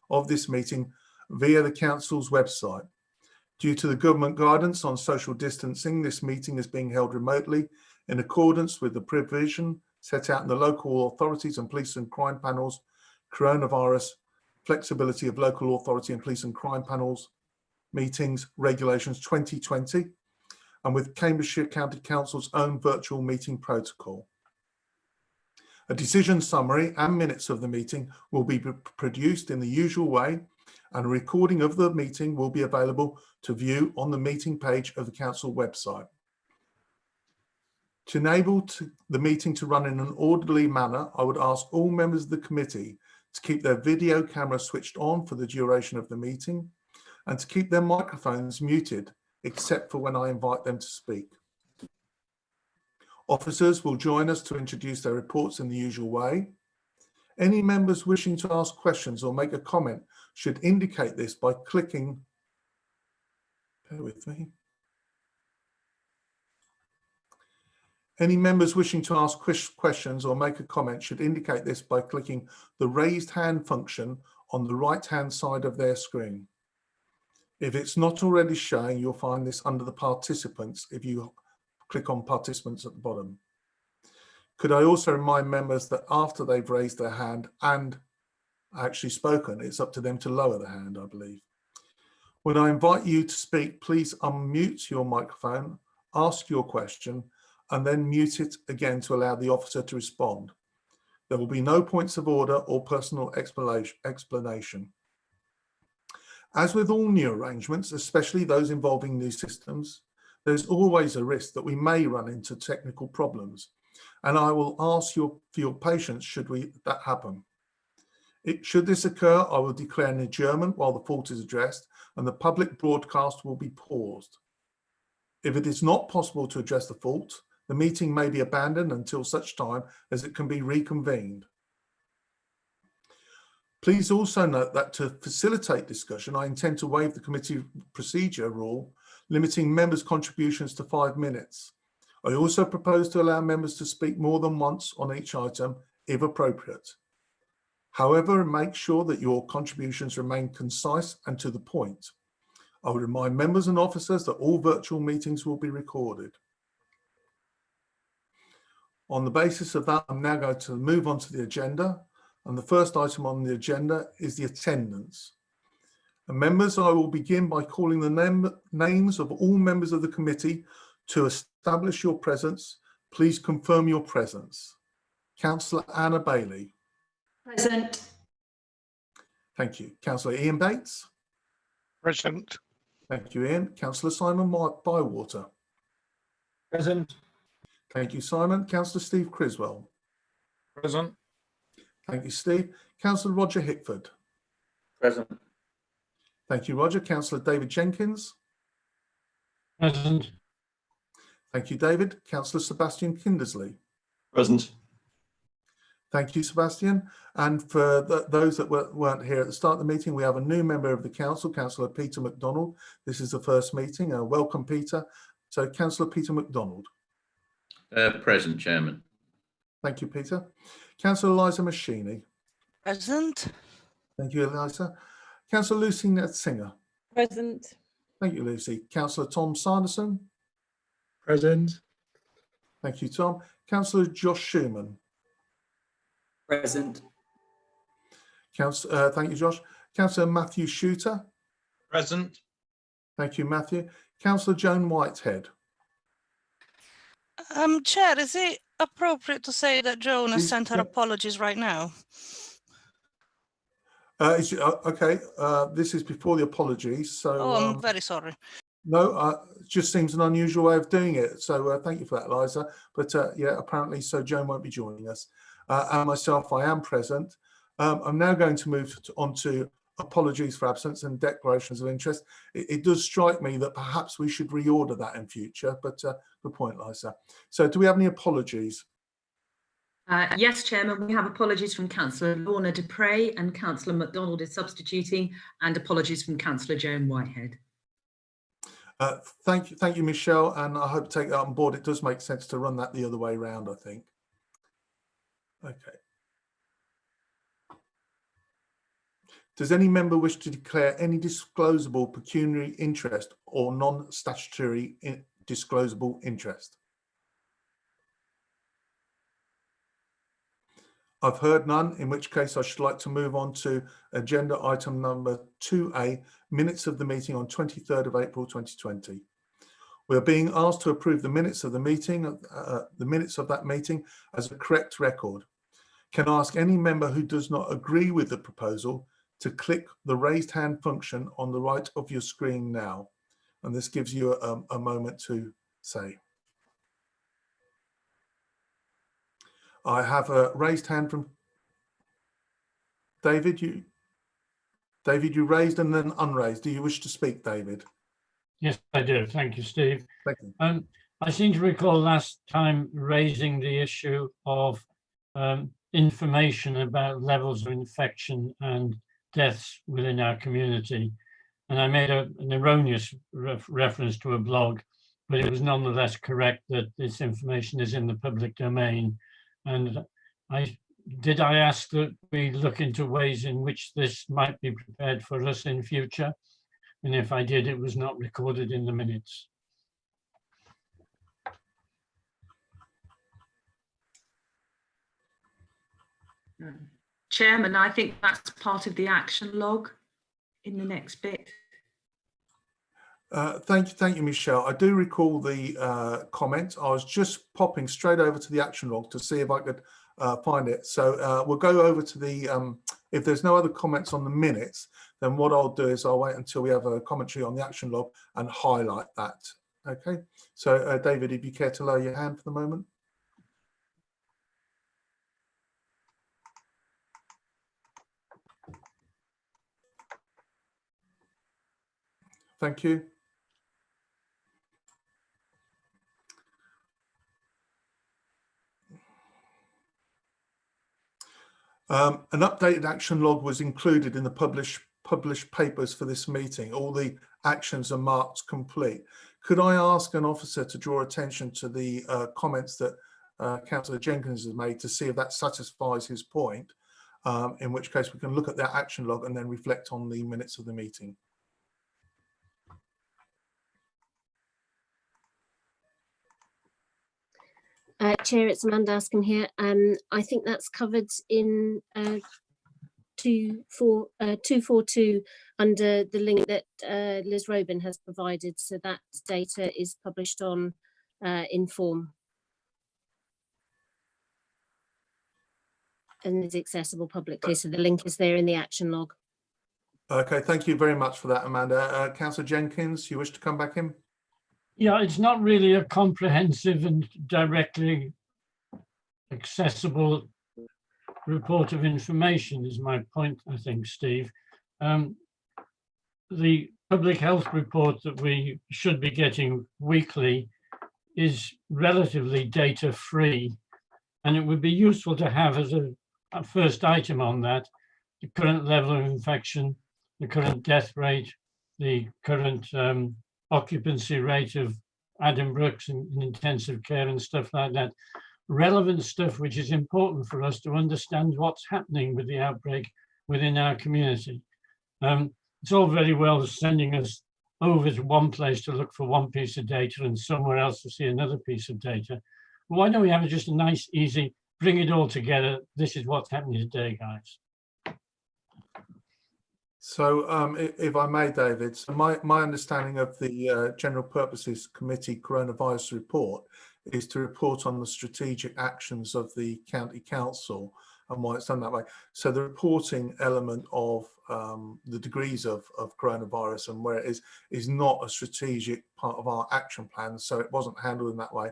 of this meeting via the Council's website. Due to the government guidance on social distancing, this meeting is being held remotely in accordance with the provision set out in the local authorities and police and crime panels, coronavirus flexibility of local authority and police and crime panels meetings regulations 2020, and with Cambridgeshire County Council's own virtual meeting protocol. A decision summary and minutes of the meeting will be produced in the usual way, and a recording of the meeting will be available to view on the meeting page of the Council website. To enable the meeting to run in an orderly manner, I would ask all members of the committee to keep their video camera switched on for the duration of the meeting and to keep their microphones muted, except for when I invite them to speak. Officers will join us to introduce their reports in the usual way. Any members wishing to ask questions or make a comment should indicate this by clicking, bear with me. Any members wishing to ask questions or make a comment should indicate this by clicking the raised hand function on the right-hand side of their screen. If it's not already showing, you'll find this under the participants if you click on participants at the bottom. Could I also remind members that after they've raised their hand and actually spoken, it's up to them to lower the hand, I believe. When I invite you to speak, please unmute your microphone, ask your question, and then mute it again to allow the officer to respond. There will be no points of order or personal explanation. As with all new arrangements, especially those involving new systems, there's always a risk that we may run into technical problems, and I will ask for your patience should that happen. Should this occur, I will declare an adjournment while the fault is addressed, and the public broadcast will be paused. If it is not possible to address the fault, the meeting may be abandoned until such time as it can be reconvened. Please also note that to facilitate discussion, I intend to waive the committee procedure rule, limiting members' contributions to 5 minutes. I also propose to allow members to speak more than once on each item, if appropriate. However, make sure that your contributions remain concise and to the point. I will remind members and officers that all virtual meetings will be recorded. On the basis of that, I'm now going to move on to the agenda. And the first item on the agenda is the attendance. And members, I will begin by calling the names of all members of the committee. To establish your presence, please confirm your presence. Councillor Anna Bailey. Present. Thank you. Councillor Ian Bates. Present. Thank you, Ian. Councillor Simon Bywater. Present. Thank you, Simon. Councillor Steve Criswell. Present. Thank you, Steve. Councillor Roger Hickford. Present. Thank you, Roger. Councillor David Jenkins. Present. Thank you, David. Councillor Sebastian Kindersley. Present. Thank you, Sebastian. And for those that weren't here at the start of the meeting, we have a new member of the council, Councillor Peter Mcdonald. This is the first meeting. Welcome, Peter. So, Councillor Peter Mcdonald. Present, Chairman. Thank you, Peter. Councillor Eliza Machini. Present. Thank you, Eliza. Councillor Lucy Netsinger. Present. Thank you, Lucy. Councillor Tom Sanderson. Present. Thank you, Tom. Councillor Josh Schumann. Present. Thank you, Josh. Councillor Matthew Shooter. Present. Thank you, Matthew. Councillor Joan Whitehead. Chair, is it appropriate to say that Joan has sent her apologies right now? Okay, this is before the apologies. So, oh, I'm very sorry. No, it just seems an unusual way of doing it. So thank you for that, Eliza. But yeah, apparently, so Joan won't be joining us. And myself, I am present. I'm now going to move on to apologies for absence and declarations of interest. It does strike me that perhaps we should reorder that in future, but good point, Liza. So do we have any apologies? Yes, Chairman, we have apologies from Councillor Lorna Dupre and Councillor McDonald is substituting, and apologies from Councillor Joan Whitehead. Thank you, Michelle, and I hope to take that on board. It does make sense to run that the other way around, I think. Okay. Does any member wish to declare any disclosable pecuniary interest or non-statutory disclosable interest? I've heard none, in which case I should like to move on to agenda item number 2A, minutes of the meeting on 23rd of April 2020. We are being asked to approve the minutes of the meeting, that meeting as a correct record. Can I ask any member who does not agree with the proposal to click the raised hand function on the right of your screen now? And this gives you a moment to say. I have a raised hand from David. You raised and then unraised. Do you wish to speak, David? Yes, I do. Thank you, Steve. Thank you. I seem to recall last time raising the issue of information about levels of infection and deaths within our community. And I made an erroneous reference to a blog, but it was nonetheless correct that this information is in the public domain. And I ask that we look into ways in which this might be prepared for us in future? And if I did, it was not recorded in the minutes. Chairman, I think that's part of the action log in the next bit. Thank you, Michelle. I do recall the comment. I was just popping straight over to the action log to see if I could find it. So we'll go over to the, if there's no other comments on the minutes, then what I'll do is I'll wait until we have a commentary on the action log and highlight that. Okay. So David, if you care to lower your hand for the moment. Thank you. An updated action log was included in the published papers for this meeting. All the actions are marked complete. Could I ask an officer to draw attention to the comments that Councillor Jenkins has made to see if that satisfies his point, in which case we can look at that action log and then reflect on the minutes of the meeting. Chair, it's Amanda Askin here. I think that's covered in 242 under the link that Liz Robin has provided. So that data is published on Inform and is accessible publicly. So the link is there in the action log. Okay, thank you very much for that, Amanda. Councillor Jenkins, you wish to come back in? Yeah, it's not really a comprehensive and directly accessible report of information is my point, I think, Steve. The public health report that we should be getting weekly is relatively data free, and it would be useful to have as a first item on that the current level of infection, the current death rate, the current occupancy rate of Adam Brooks in intensive care and stuff like that. Relevant stuff which is important for us to understand what's happening with the outbreak within our community. It's all very well sending us over to one place to look for one piece of data and somewhere else to see another piece of data. Why don't we have just a nice, easy, bring it all together. This is what's happening today, guys. So if I may, David, so my understanding of the General Purposes Committee Coronavirus Report is to report on the strategic actions of the County Council and why it's done that way. So the reporting element of the degrees of coronavirus and where it is not a strategic part of our action plan, so it wasn't handled in that way.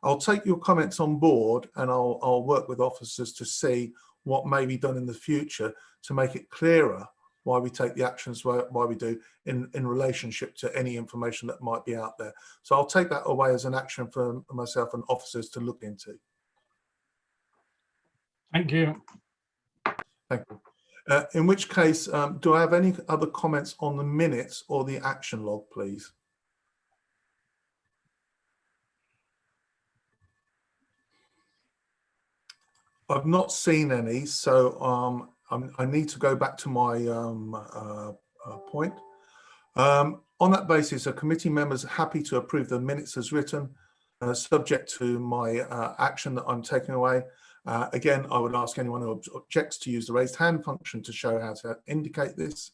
I'll take your comments on board and I'll work with officers to see what may be done in the future to make it clearer why we take the actions why we do in relationship to any information that might be out there. So I'll take that away as an action for myself and officers to look into. Thank you. Thank you. In which case, do I have any other comments on the minutes or the action log, please? I've not seen any, so I need to go back to my point. On that basis, are committee members happy to approve the minutes as written, subject to my action that I'm taking away? Again, I would ask anyone who objects to use the raised hand function to show how to indicate this.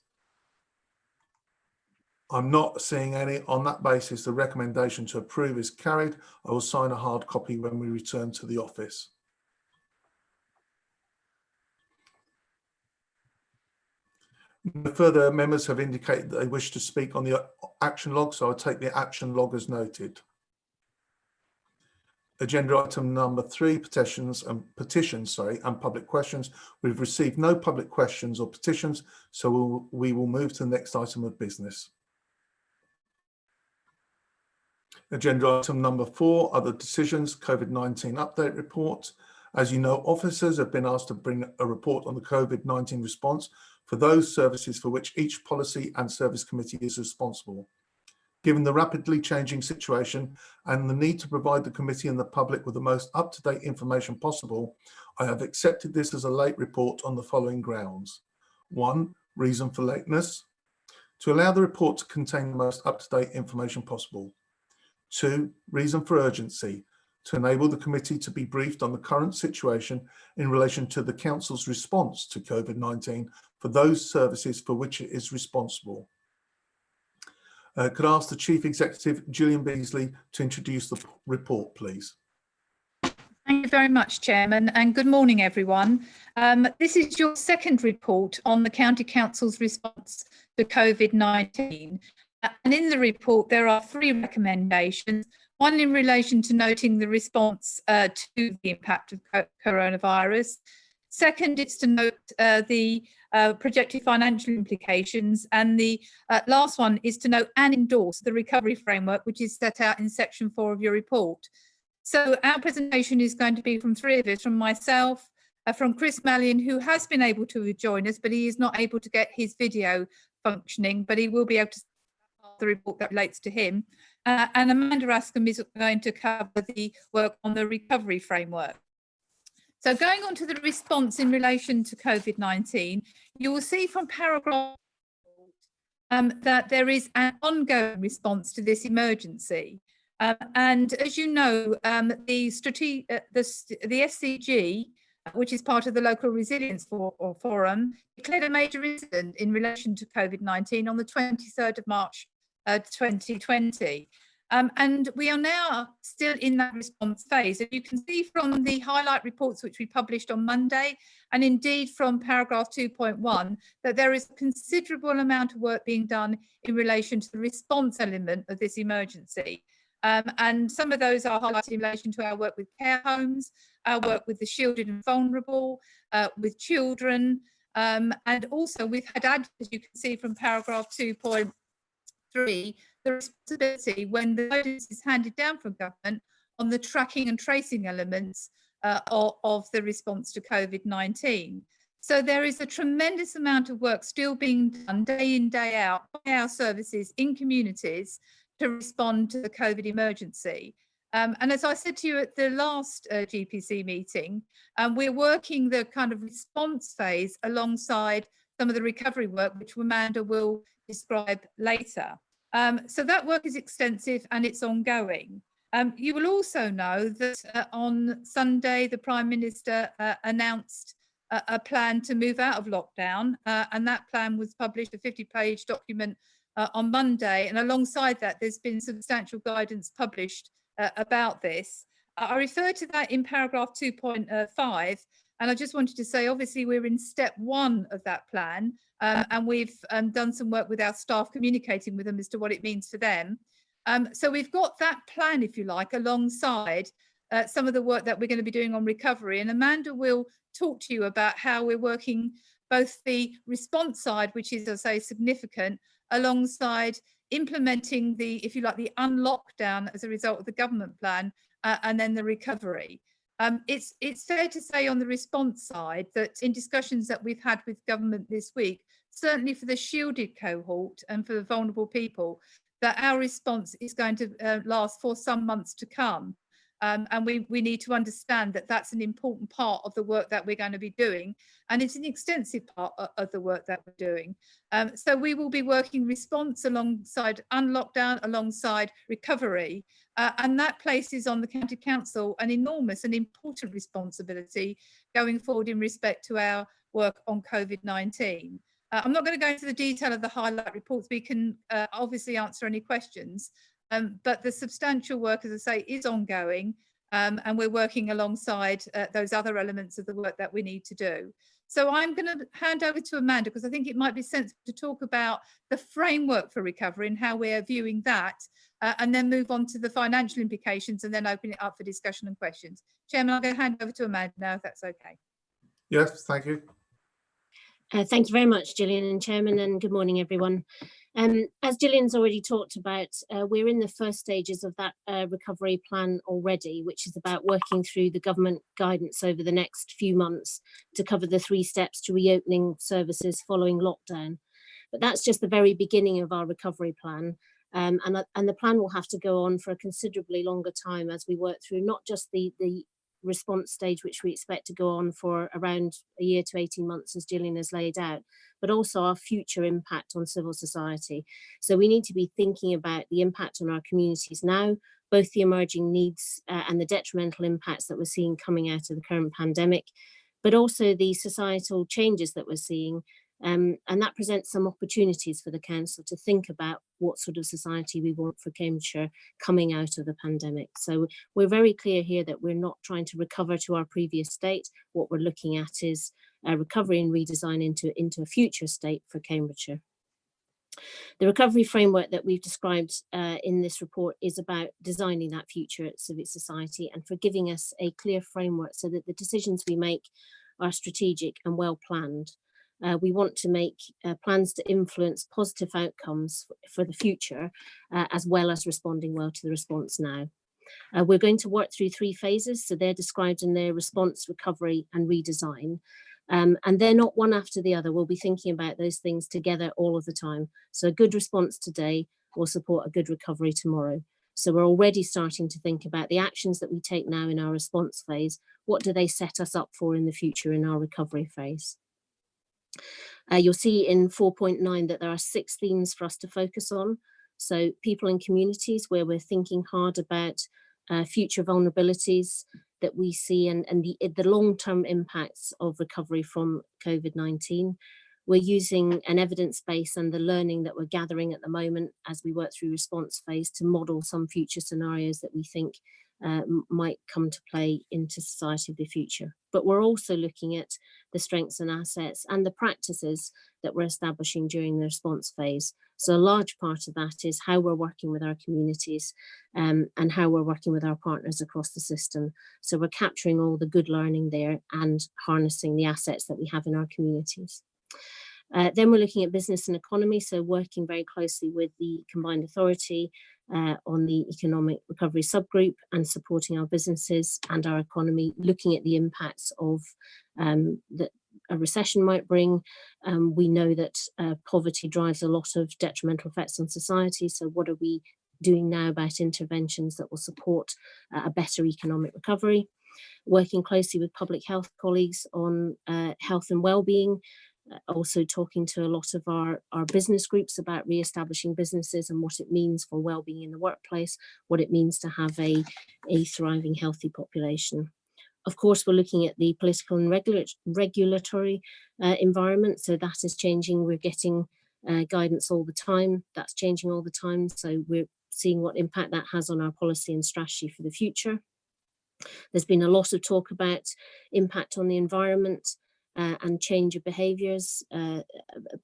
I'm not seeing any. On that basis, the recommendation to approve is carried. I will sign a hard copy when we return to the office. No further members have indicated that they wish to speak on the action log, so I'll take the action log as noted. Agenda item number 3, petitions and public questions. We've received no public questions or petitions, so we will move to the next item of business. Agenda item number 4, other decisions, COVID-19 update report. As you know, officers have been asked to bring a report on the COVID-19 response for those services for which each policy and service committee is responsible. Given the rapidly changing situation and the need to provide the committee and the public with the most up-to-date information possible, I have accepted this as a late report on the following grounds. 1, reason for lateness. To allow the report to contain the most up-to-date information possible. 2, reason for urgency. To enable the committee to be briefed on the current situation in relation to the Council's response to COVID-19 for those services for which it is responsible. Could I ask the Chief Executive, Gillian Beasley, to introduce the report, please? Thank you very much, Chairman, and good morning, everyone. This is your second report on the County Council's response to COVID-19. And in the report, there are 3 recommendations. One in relation to noting the response to the impact of coronavirus. Second, it's to note the projected financial implications. And the last one is to note and endorse the recovery framework, which is set out in section 4 of your report. So our presentation is going to be from 3 of us, from myself, from Chris Mallion, who has been able to join us, but he is not able to get his video functioning, but he will be able to the report that relates to him. And Amanda Rascombe is going to cover the work on the recovery framework. So going on to the response in relation to COVID-19, you will see from paragraph that there is an ongoing response to this emergency. And as you know, the SCG, which is part of the Local Resilience Forum, declared a major incident in relation to COVID-19 on the 23rd of March 2020. And we are now still in that response phase. And you can see from the highlight reports which we published on Monday, and indeed from paragraph 2.1, that there is a considerable amount of work being done in relation to the response element of this emergency. And some of those are highlighted in relation to our work with care homes, our work with the shielded and vulnerable, with children, and also we've had added, as you can see from paragraph 2.3, the responsibility when the guidance is handed down from government on the tracking and tracing elements of the response to COVID-19. So there is a tremendous amount of work still being done day in, day out by our services in communities to respond to the COVID emergency. And as I said to you at the last GPC meeting, we're working the kind of response phase alongside some of the recovery work, which Amanda will describe later. So that work is extensive and it's ongoing. You will also know that on Sunday, the Prime Minister announced a plan to move out of lockdown, and that plan was published, a 50-page document on Monday. And alongside that, there's been substantial guidance published about this. I refer to that in paragraph 2.5, and I just wanted to say, obviously, we're in step 1 of that plan, and we've done some work with our staff communicating with them as to what it means to them. So we've got that plan, if you like, alongside some of the work that we're going to be doing on recovery. And Amanda will talk to you about how we're working both the response side, which is, as I say, significant, alongside implementing the, if you like, the unlockdown as a result of the government plan, and then the recovery. It's fair to say on the response side that in discussions that we've had with government this week, certainly for the shielded cohort and for the vulnerable people, that our response is going to last for some months to come. And we need to understand that that's an important part of the work that we're going to be doing. And it's an extensive part of the work that we're doing. So we will be working response alongside unlockdown, alongside recovery. And that places on the County Council an enormous and important responsibility going forward in respect to our work on COVID-19. I'm not going to go into the detail of the highlight reports. We can obviously answer any questions. But the substantial work, as I say, is ongoing, and we're working alongside those other elements of the work that we need to do. So I'm going to hand over to Amanda, because I think it might be sensible to talk about the framework for recovery and how we're viewing that, and then move on to the financial implications and then open it up for discussion and questions. Chairman, I'm going to hand over to Amanda now, if that's okay. Yes, thank you. Thank you very much, Gillian and Chairman, and good morning, everyone. As Gillian's already talked about, we're in the first stages of that recovery plan already, which is about working through the government guidance over the next few months to cover the 3 steps to reopening services following lockdown. But that's just the very beginning of our recovery plan. And the plan will have to go on for a considerably longer time as we work through not just the response stage, which we expect to go on for around a year to 18 months, as Gillian has laid out, but also our future impact on civil society. So we need to be thinking about the impact on our communities now, both the emerging needs and the detrimental impacts that we're seeing coming out of the current pandemic, but also the societal changes that we're seeing. And that presents some opportunities for the council to think about what sort of society we want for Cambridgeshire coming out of the pandemic. So we're very clear here that we're not trying to recover to our previous state. What we're looking at is a recovery and redesign into a future state for Cambridgeshire. The recovery framework that we've described in this report is about designing that future civic society and for giving us a clear framework so that the decisions we make are strategic and well planned. We want to make plans to influence positive outcomes for the future, as well as responding well to the response now. We're going to work through 3 phases, so they're described in their response, recovery and redesign. And they're not one after the other. We'll be thinking about those things together all of the time. So a good response today will support a good recovery tomorrow. So we're already starting to think about the actions that we take now in our response phase. What do they set us up for in the future in our recovery phase? You'll see in 4.9 that there are 6 themes for us to focus on. So people and communities, where we're thinking hard about future vulnerabilities that we see and the long-term impacts of recovery from COVID-19. We're using an evidence base and the learning that we're gathering at the moment as we work through response phase to model some future scenarios that we think might come to play into society of the future. But we're also looking at the strengths and assets and the practices that we're establishing during the response phase. So a large part of that is how we're working with our communities and how we're working with our partners across the system. So we're capturing all the good learning there and harnessing the assets that we have in our communities. Then we're looking at business and economy, so working very closely with the Combined Authority on the economic recovery subgroup and supporting our businesses and our economy, looking at the impacts of that a recession might bring. We know that poverty drives a lot of detrimental effects on society, so what are we doing now about interventions that will support a better economic recovery? Working closely with public health colleagues on health and well-being, also talking to a lot of our business groups about re-establishing businesses and what it means for well-being in the workplace, what it means to have a thriving, healthy population. Of course, we're looking at the political and regulatory environment, so that is changing. We're getting guidance all the time. That's changing all the time, so we're seeing what impact that has on our policy and strategy for the future. There's been a lot of talk about impact on the environment and change of behaviours,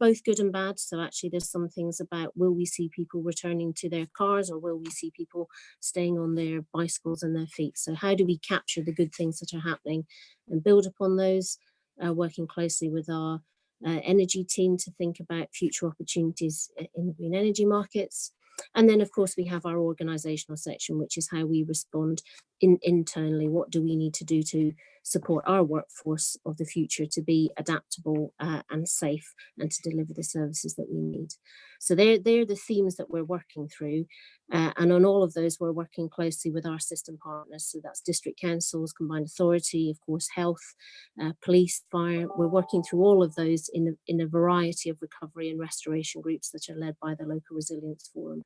both good and bad. So actually there's some things about, will we see people returning to their cars or will we see people staying on their bicycles and their feet? So how do we capture the good things that are happening and build upon those, working closely with our energy team to think about future opportunities in the green energy markets. And then, of course, we have our organisational section, which is how we respond internally. What do we need to do to support our workforce of the future to be adaptable and safe, and to deliver the services that we need. So they're the themes that we're working through, and on all of those we're working closely with our system partners. So that's district councils, combined authority, of course health, police, fire. We're working through all of those in a variety of recovery and restoration groups that are led by the Local Resilience Forum,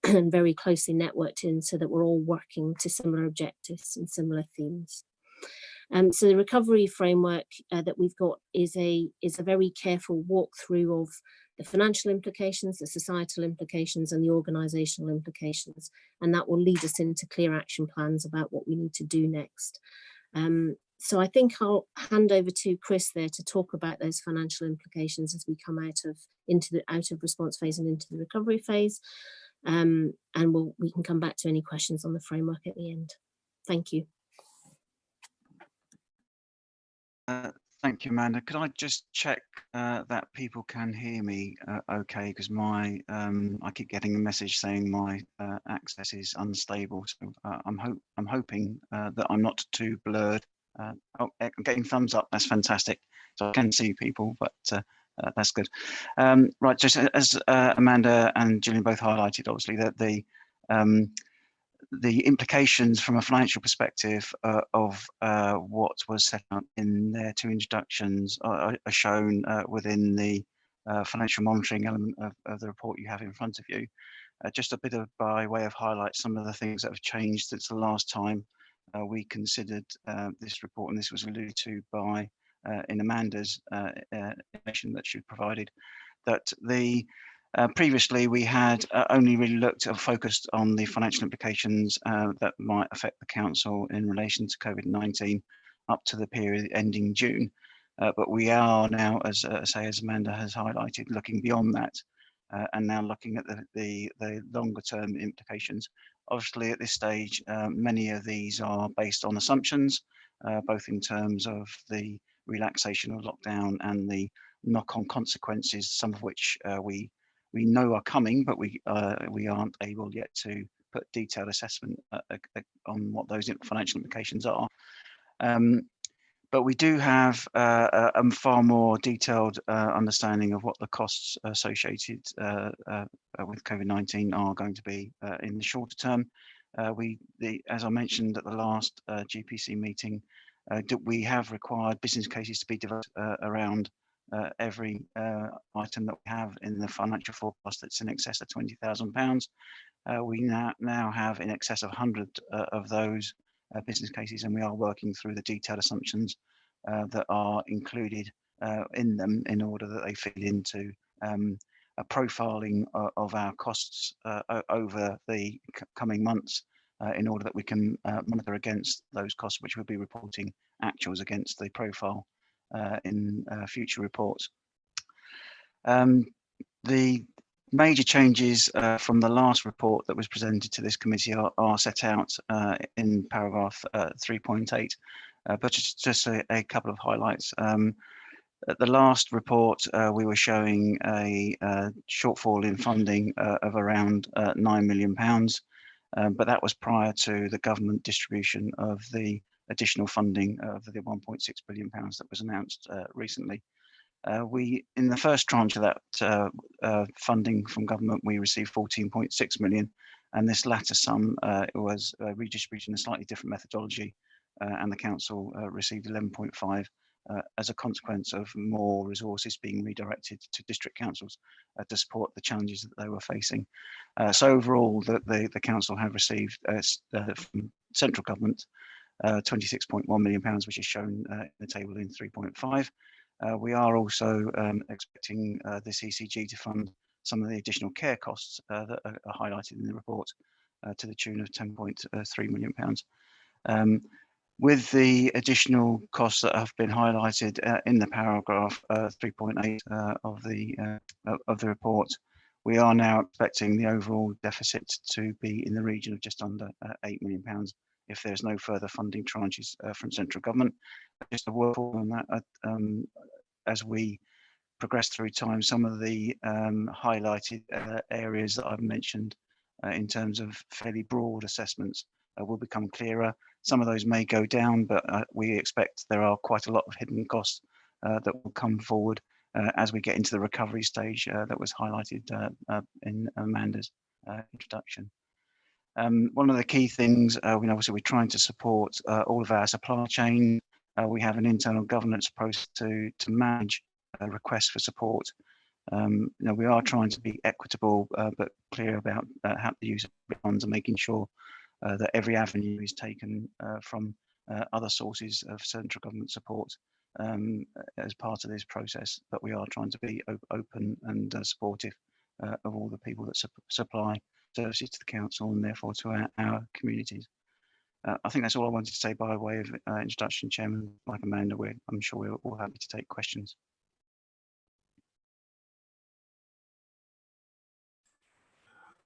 and very closely networked in, so that we're all working to similar objectives and similar themes. So the recovery framework that we've got is a very careful walkthrough of the financial implications, the societal implications, and the organisational implications, and that will lead us into clear action plans about what we need to do next. So I think I'll hand over to Chris there to talk about those financial implications as we come out of response phase and into the recovery phase, and we can come back to any questions on the framework at the end. Thank you. Thank you, Amanda. Could I just check that people can hear me okay? Because I keep getting a message saying my access is unstable. So I'm hoping that I'm not too blurred. Oh, I'm getting thumbs up. That's fantastic. So I can see people, but that's good. Right, just as Amanda and Gillian both highlighted, obviously that the implications from a financial perspective of what was set out in their two introductions are shown within the financial monitoring element of the report you have in front of you. Just a bit of by way of highlight some of the things that have changed since the last time we considered this report, and this was alluded to by in Amanda's information that she provided, that the previously we had only really looked or focused on the financial implications that might affect the council in relation to COVID-19 up to the period ending June, but we are now, as Amanda has highlighted, looking beyond that and now looking at the longer term implications. Obviously at this stage many of these are based on assumptions, both in terms of the relaxation of lockdown and the knock-on consequences, some of which we know are coming, but we aren't able yet to put detailed assessment on what those financial implications are. But we do have a far more detailed understanding of what the costs associated with COVID-19 are going to be in the shorter term. As I mentioned at the last GPC meeting, we have required business cases to be developed around every item that we have in the financial forecast that's in excess of £20,000. We now have in excess of 100 of those business cases, and we are working through the detailed assumptions that are included in them in order that they fit into a profiling of our costs over the coming months in order that we can monitor against those costs, which we'll be reporting actuals against the profile in future reports. The major changes from the last report that was presented to this committee are set out in paragraph 3.8, but just a couple of highlights. At the last report, we were showing a shortfall in funding of around £9 million, but that was prior to the government distribution of the additional funding of the £1.6 billion that was announced recently. In the first tranche of that funding from government, we received 14.6 million, and this latter sum was redistributed in a slightly different methodology, and the council received 11.5 as a consequence of more resources being redirected to district councils to support the challenges that they were facing. So overall, the council have received from central government £26.1 million, which is shown in the table in 3.5. We are also expecting the CCG to fund some of the additional care costs that are highlighted in the report to the tune of £10.3 million. With the additional costs that have been highlighted in the paragraph 3.8 of the report, we are now expecting the overall deficit to be in the region of just under £8 million if there's no further funding tranches from central government. Just a word on that, as we progress through time, some of the highlighted areas that I've mentioned in terms of fairly broad assessments will become clearer. Some of those may go down, but we expect there are quite a lot of hidden costs that will come forward as we get into the recovery stage that was highlighted in Amanda's introduction. One of the key things, obviously we're trying to support all of our supply chain. We have an internal governance process to manage requests for support. We are trying to be equitable but clear about how the use of funds and making sure that every avenue is taken from other sources of central government support as part of this process. But we are trying to be open and supportive of all the people that supply services to the council and therefore to our communities. I think that's all I wanted to say by way of introduction, Chairman. Like Amanda, I'm sure we're all happy to take questions.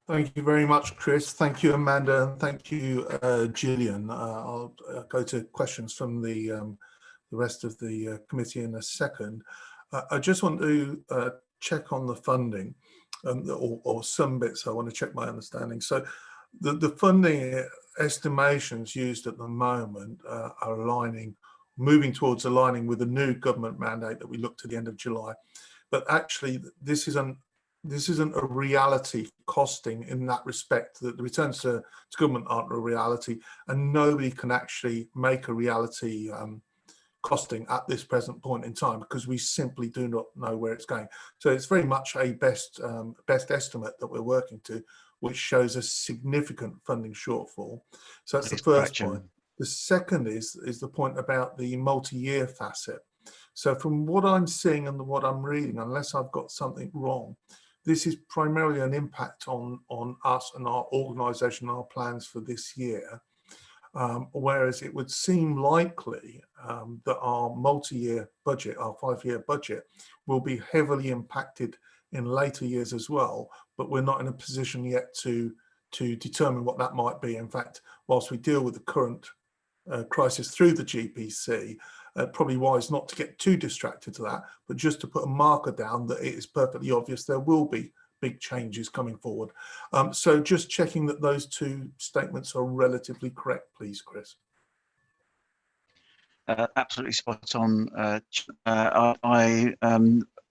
Thank you very much, Chris. Thank you, Amanda, and thank you, Gillian. I'll go to questions from the rest of the committee in a second. I just want to check on the funding, or some bits I want to check my understanding. So the funding estimations used at the moment are moving towards aligning with the new government mandate that we looked at the end of July. But actually, this isn't a reality costing in that respect, that the returns to government aren't a reality, and nobody can actually make a reality costing at this present point in time because we simply do not know where it's going. So it's very much a best estimate that we're working to, which shows a significant funding shortfall. So that's the first point. The second is the point about the multi-year facet. So from what I'm seeing and what I'm reading, unless I've got something wrong, this is primarily an impact on us and our organisation, our plans for this year. Whereas it would seem likely that our multi-year budget, our 5-year budget, will be heavily impacted in later years as well, but we're not in a position yet to determine what that might be. In fact, whilst we deal with the current crisis through the GPC, probably wise not to get too distracted to that, but just to put a marker down that it is perfectly obvious there will be big changes coming forward. So just checking that those two statements are relatively correct, please, Chris. Absolutely spot on. I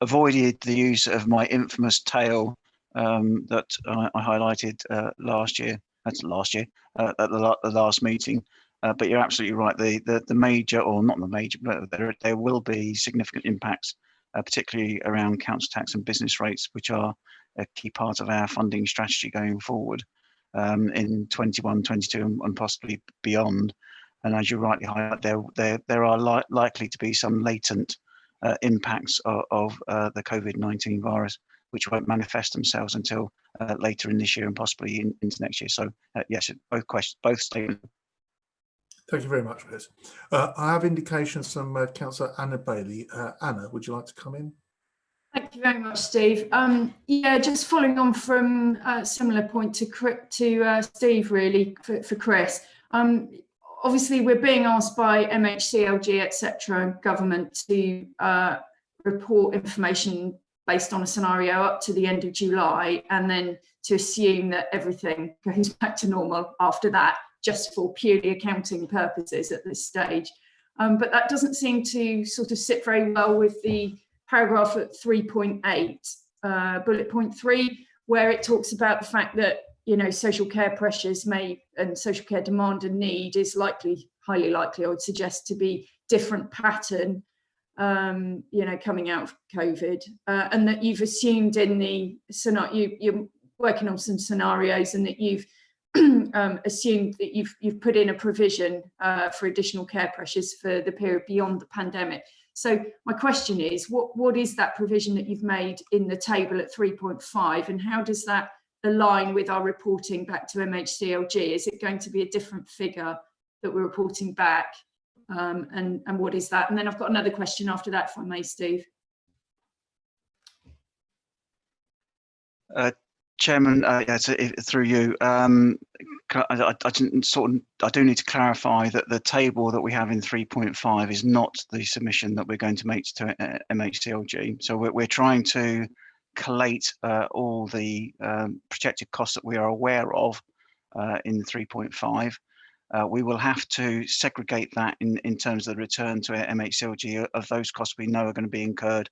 avoided the use of my infamous tail that I highlighted last year. At the last meeting. But you're absolutely right. The major, or not the major, but there will be significant impacts, particularly around council tax and business rates, which are a key part of our funding strategy going forward in 21, 22, and possibly beyond. And as you rightly highlight, there are likely to be some latent impacts of the COVID-19 virus, which won't manifest themselves until later in this year and possibly into next year. So yes, both statements. Thank you very much, Chris. I have indications from Councillor Anna Bailey. Anna, would you like to come in? Thank you very much, Steve. Yeah, just following on from a similar point to Steve, really, for Chris. Obviously, we're being asked by MHCLG, etc., government to report information based on a scenario up to the end of July, and then to assume that everything goes back to normal after that, just for purely accounting purposes at this stage. But that doesn't seem to sort of sit very well with the paragraph at 3.8, bullet point 3, where it talks about the fact that, you know, social care pressures and social care demand and need is highly likely, I would suggest, to be different pattern, you know, coming out of COVID, and that you've assumed in the scenario, you're working on some scenarios, and that you've assumed that you've put in a provision for additional care pressures for the period beyond the pandemic. So my question is, what is that provision that you've made in the table at 3.5, and how does that align with our reporting back to MHCLG? Is it going to be a different figure that we're reporting back, and what is that? And then I've got another question after that, if I may, Steve. Chairman, yeah, so through you, I do need to clarify that the table that we have in 3.5 is not the submission that we're going to make to MHCLG. So we're trying to collate all the projected costs that we are aware of in 3.5, We will have to segregate that in terms of the return to MHCLG of those costs we know are going to be incurred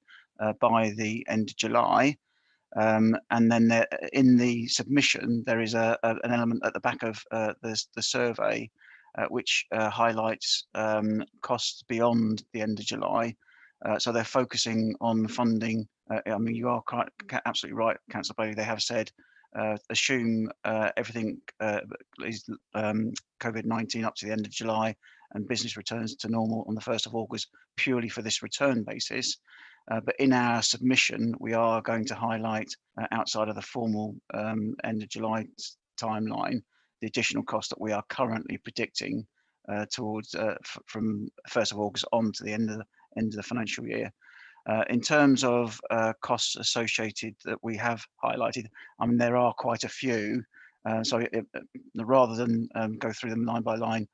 by the end of July. And then in the submission, there is an element at the back of the survey which highlights costs beyond the end of July. So they're focusing on funding. I mean, you are absolutely right, Councillor Bailey. They have said assume everything is COVID-19 up to the end of July and business returns to normal on the 1st of August purely for this return basis. But in our submission, we are going to highlight outside of the formal end of July timeline, the additional cost that we are currently predicting towards from 1st of August on to the end of the financial year. In terms of costs associated that we have highlighted, I mean, there are quite a few. So rather than go through them line by line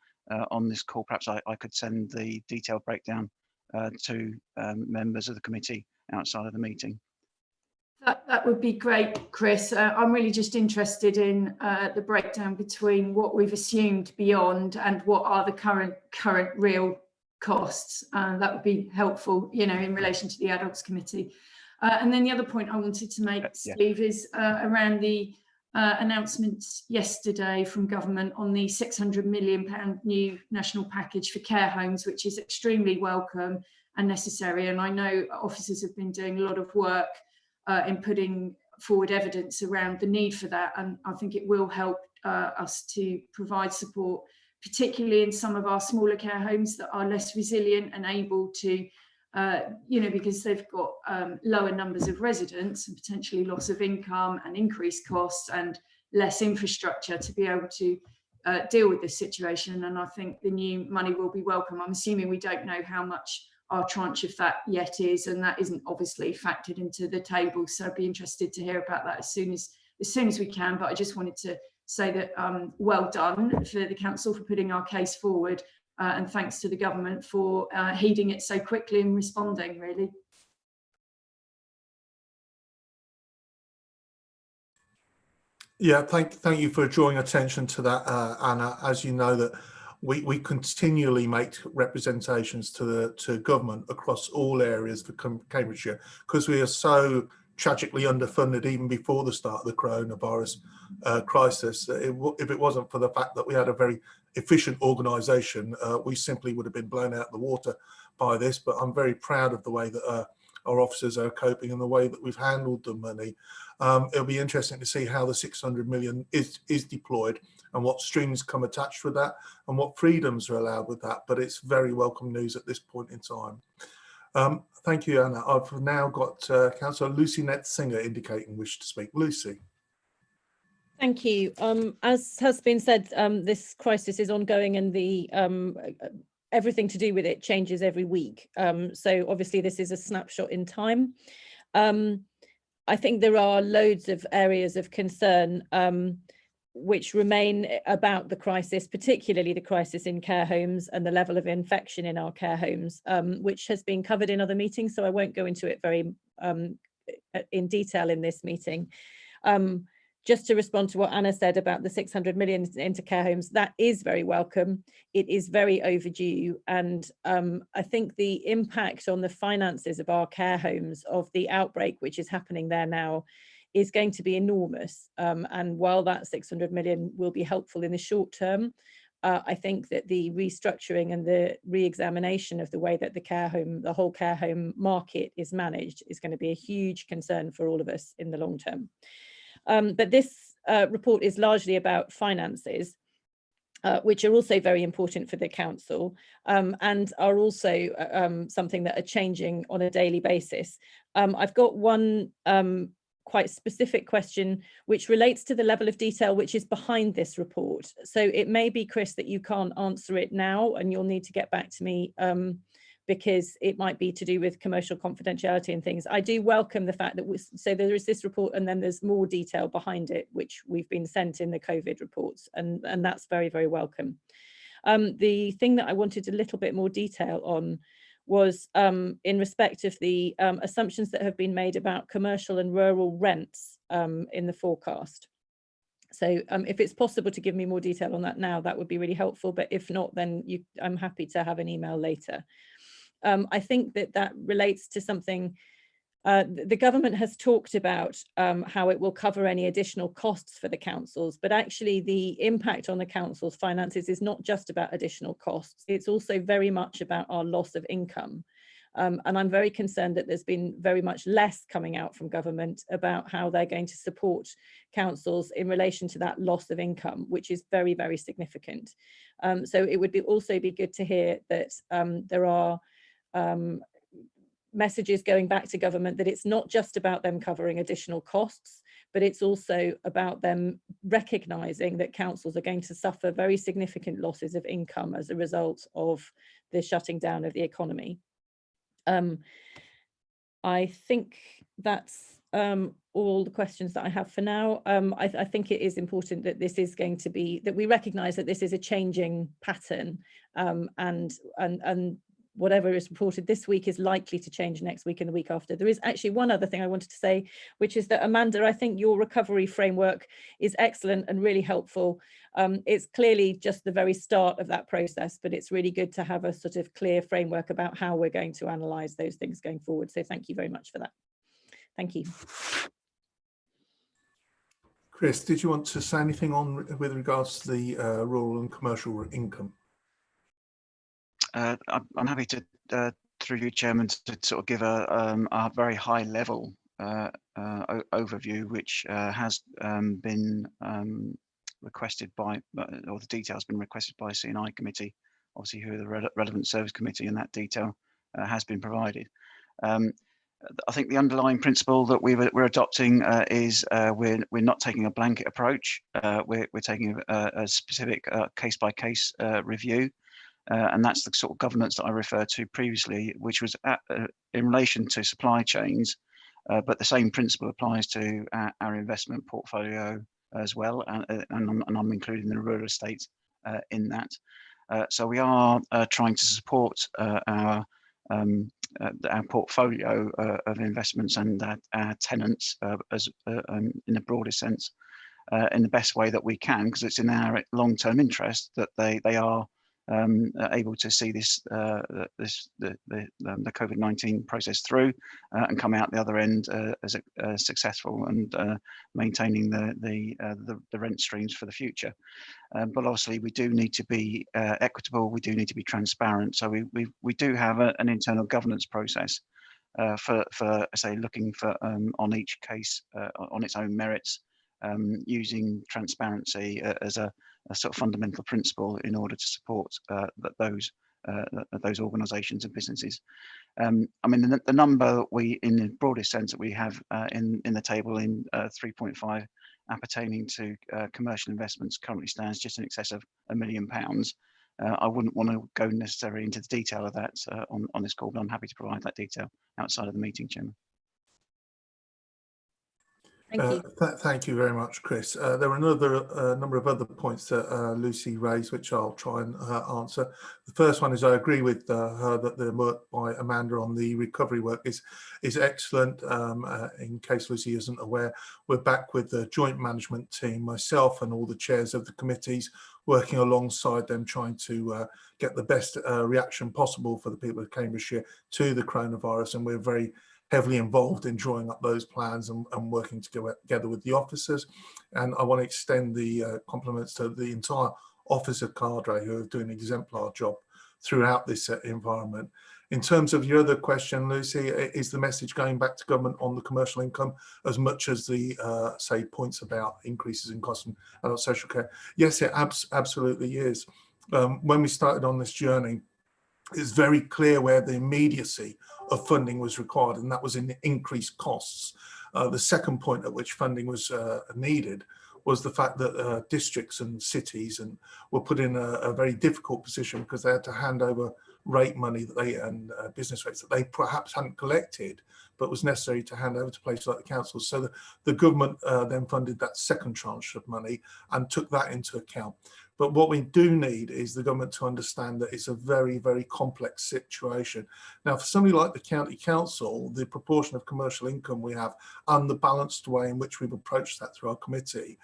on this call, perhaps I could send the detailed breakdown to members of the committee outside of the meeting. That would be great, Chris. I'm really just interested in the breakdown between what we've assumed beyond and what are the current real costs. That would be helpful, you know, in relation to the adults committee. And then the other point I wanted to make, Steve, is around the announcements yesterday from government on the £600 million new national package for care homes, which is extremely welcome and necessary. And I know officers have been doing a lot of work in putting forward evidence around the need for that. And I think it will help us to provide support, particularly in some of our smaller care homes that are less resilient and able to, you know, because they've got lower numbers of residents and potentially loss of income and increased costs and less infrastructure to be able to deal with this situation. And I think the new money will be welcome. I'm assuming we don't know how much our tranche of that yet is, and that isn't obviously factored into the table. So I'd be interested to hear about that as soon as we can. But I just wanted to say that well done for the council for putting our case forward, and thanks to the government for heeding it so quickly and responding, really. Yeah, thank you for drawing attention to that, Anna. As you know, that we continually make representations to government across all areas for Cambridgeshire, because we are so tragically underfunded even before the start of the coronavirus crisis. If it wasn't for the fact that we had a very efficient organisation, we simply would have been blown out of the water by this. But I'm very proud of the way that our officers are coping and the way that we've handled the money. It'll be interesting to see how the 600 million is deployed and what strings come attached with that and what freedoms are allowed with that. But it's very welcome news at this point in time. Thank you, Anna. I've now got Councillor Lucy Nett-Singer indicating wish to speak. Lucy. Thank you. As has been said, this crisis is ongoing and the everything to do with it changes every week. So obviously this is a snapshot in time. I think there are loads of areas of concern which remain about the crisis, particularly the crisis in care homes and the level of infection in our care homes, which has been covered in other meetings. So I won't go into it very in detail in this meeting. Just to respond to what Anna said about the 600 million into care homes, that is very welcome. It is very overdue. And I think the impact on the finances of our care homes of the outbreak, which is happening there now, is going to be enormous. And while that 600 million will be helpful in the short term, I think that the restructuring and the re-examination of the way that the whole care home market is managed is going to be a huge concern for all of us in the long term. But this report is largely about finances, which are also very important for the council and are also something that are changing on a daily basis. I've got one quite specific question which relates to the level of detail which is behind this report. So it may be, Chris, that you can't answer it now and you'll need to get back to me because it might be to do with commercial confidentiality and things. I do welcome the fact that so there is this report and then there's more detail behind it, which we've been sent in the COVID reports, and that's very, very welcome. The thing that I wanted a little bit more detail on was in respect of the assumptions that have been made about commercial and rural rents in the forecast. So if it's possible to give me more detail on that now, that would be really helpful. But if not, then I'm happy to have an email later. I think that relates to something the government has talked about how it will cover any additional costs for the councils, but actually the impact on the council's finances is not just about additional costs. It's also very much about our loss of income. And I'm very concerned that there's been very much less coming out from government about how they're going to support councils in relation to that loss of income, which is very, very significant. So it would also be good to hear that there are messages going back to government that it's not just about them covering additional costs, but it's also about them recognising that councils are going to suffer very significant losses of income as a result of the shutting down of the economy. I think that's all the questions that I have for now. I think it is important that this is going to be, that we recognise that this is a changing pattern, and whatever is reported this week is likely to change next week and the week after. There is actually one other thing I wanted to say, which is that, Amanda, I think your recovery framework is excellent and really helpful. It's clearly just the very start of that process, but it's really good to have a sort of clear framework about how we're going to analyse those things going forward. So thank you very much for that. Thank you. Chris, did you want to say anything on with regards to the rural and commercial income? I'm happy to, through you, Chairman, to sort of give a very high level overview, which has been requested by, or the detail has been requested by C&I committee, obviously who are the relevant service committee, and that detail has been provided. I think the underlying principle that we're adopting is we're not taking a blanket approach. We're taking a specific case-by-case review. And that's the sort of governance that I referred to previously, which was in relation to supply chains, but the same principle applies to our investment portfolio as well, and I'm including the rural estate in that. So we are trying to support our portfolio of investments and our tenants as in a broader sense, in the best way that we can, because it's in our long-term interest that they are able to see this the COVID-19 process through and come out the other end as successful and maintaining the rent streams for the future. But obviously we do need to be equitable. We do need to be transparent. So we do have an internal governance process for say looking for on each case on its own merits, using transparency as a sort of fundamental principle in order to support those organisations and businesses. I mean, the number in the broadest sense that we have in the table in 3.5 appertaining to commercial investments currently stands just in excess of £1 million. I wouldn't want to go necessarily into the detail of that on this call, but I'm happy to provide that detail outside of the meeting, Chairman. Thank you. Thank you very much, Chris. There were another number of other points that Lucy raised, which I'll try and answer. The first one is I agree with her that the work by Amanda on the recovery work is excellent. In case Lucy isn't aware, we're back with the joint management team, myself and all the chairs of the committees, working alongside them, trying to get the best reaction possible for the people of Cambridgeshire to the coronavirus. And we're very heavily involved in drawing up those plans and working together with the officers. And I want to extend the compliments to the entire office of cadre who are doing an exemplar job throughout this environment. In terms of your other question, Lucy, is the message going back to government on the commercial income as much as the, say, points about increases in cost and social care? Yes, it absolutely is. When we started on this journey, it's very clear where the immediacy of funding was required, and that was in increased costs. The second point at which funding was needed was the fact that districts and cities were put in a very difficult position because they had to hand over rate money that they and business rates that they perhaps hadn't collected, but was necessary to hand over to places like the councils. So the government then funded that second tranche of money and took that into account. But what we do need is the government to understand that it's a very, very complex situation. Now, for somebody like the county council, the proportion of commercial income we have and the balanced way in which we've approached that through our committee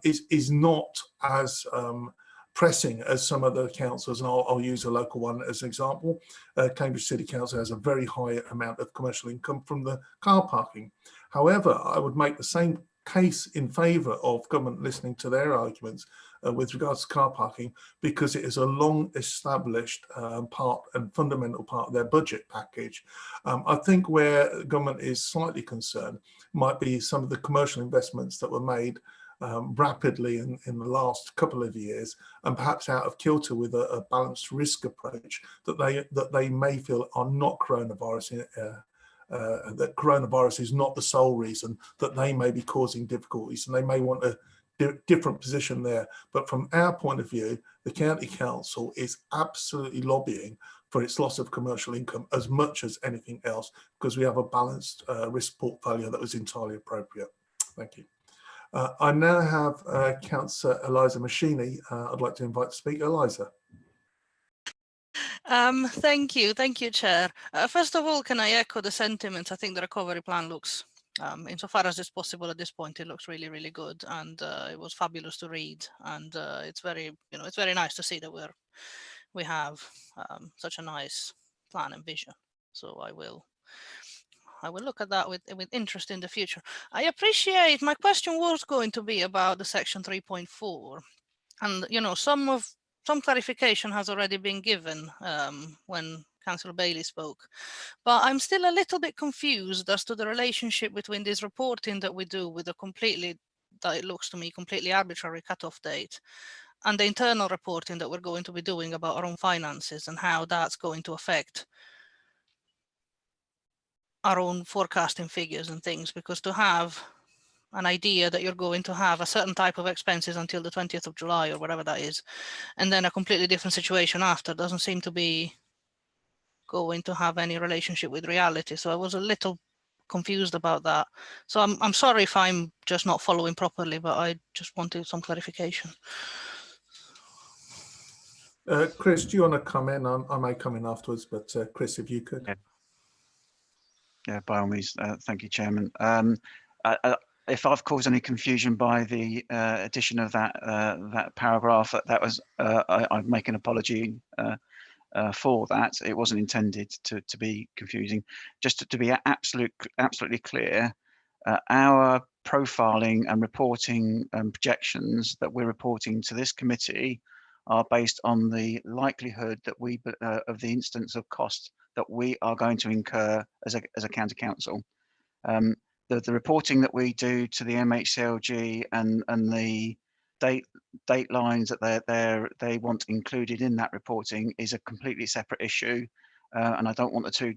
is not as pressing as some other councils, and I'll use a local one as an example. Cambridge City Council has a very high amount of commercial income from the car parking. However, I would make the same case in favour of government listening to their arguments with regards to car parking, because it is a long established part and fundamental part of their budget package. I think where government is slightly concerned might be some of the commercial investments that were made rapidly in the last couple of years, and perhaps out of kilter with a balanced risk approach that they may feel are not coronavirus. That coronavirus is not the sole reason that they may be causing difficulties, and they may want a different position there. But from our point of view, the county council is absolutely lobbying for its loss of commercial income as much as anything else, because we have a balanced risk portfolio that was entirely appropriate. Thank you. I now have Councillor Eliza Machini. I'd like to invite to speak. Eliza. Thank you, Chair. First of all, can I echo the sentiments? I think the recovery plan looks, insofar as it's possible at this point, it looks really, really good, and it was fabulous to read. And it's very, it's very nice to see that we have such a nice plan and vision. So I will look at that with interest in the future. I appreciate, my question was going to be about the section 3.4, and some clarification has already been given when Councillor Bailey spoke, but I'm still a little bit confused as to the relationship between this reporting that we do with that it looks to me completely arbitrary cutoff date, and the internal reporting that we're going to be doing about our own finances, and how that's going to affect our own forecasting figures and things. Because to have an idea that you're going to have a certain type of expenses until the 20th of July or whatever that is, and then a completely different situation after, doesn't seem to be going to have any relationship with reality. So I was a little confused about that. So I'm sorry if I'm just not following properly, but I just wanted some clarification. Chris, do you want to come in? I may come in afterwards, but Chris, if you could. Yeah, by all means. Thank you, Chairman. If I've caused any confusion by the addition of that paragraph, that was I make an apology for that. It wasn't intended to be confusing. Just to be absolutely clear, our profiling and reporting projections that we're reporting to this committee are based on the likelihood that of the instance of cost that we are going to incur as a county council. The reporting that we do to the MHCLG and the date lines that they want included in that reporting is a completely separate issue, and I don't want the two,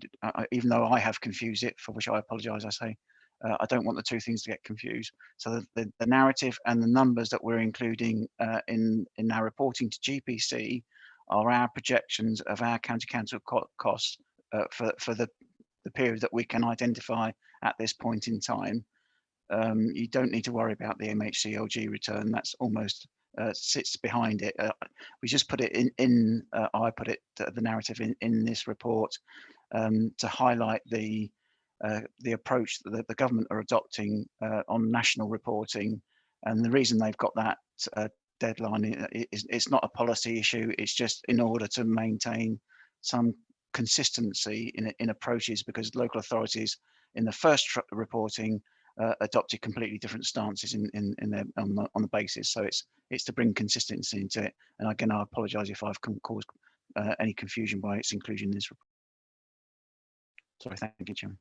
even though I have confused it, for which I apologise. I don't want the two things to get confused. So the narrative and the numbers that we're including in our reporting to GPC are our projections of our county council costs for the period that we can identify at this point in time. You don't need to worry about the MHCLG return. That's almost sits behind it. We just put it I put it the narrative in this report to highlight the approach that the government are adopting on national reporting, and the reason they've got that deadline it's not a policy issue. It's just in order to maintain some consistency in approaches, because local authorities in the first reporting adopted completely different stances in their on the basis. So it's to bring consistency into it. And again, I apologise if I've caused any confusion by its inclusion in this report. Sorry, thank you, Chairman.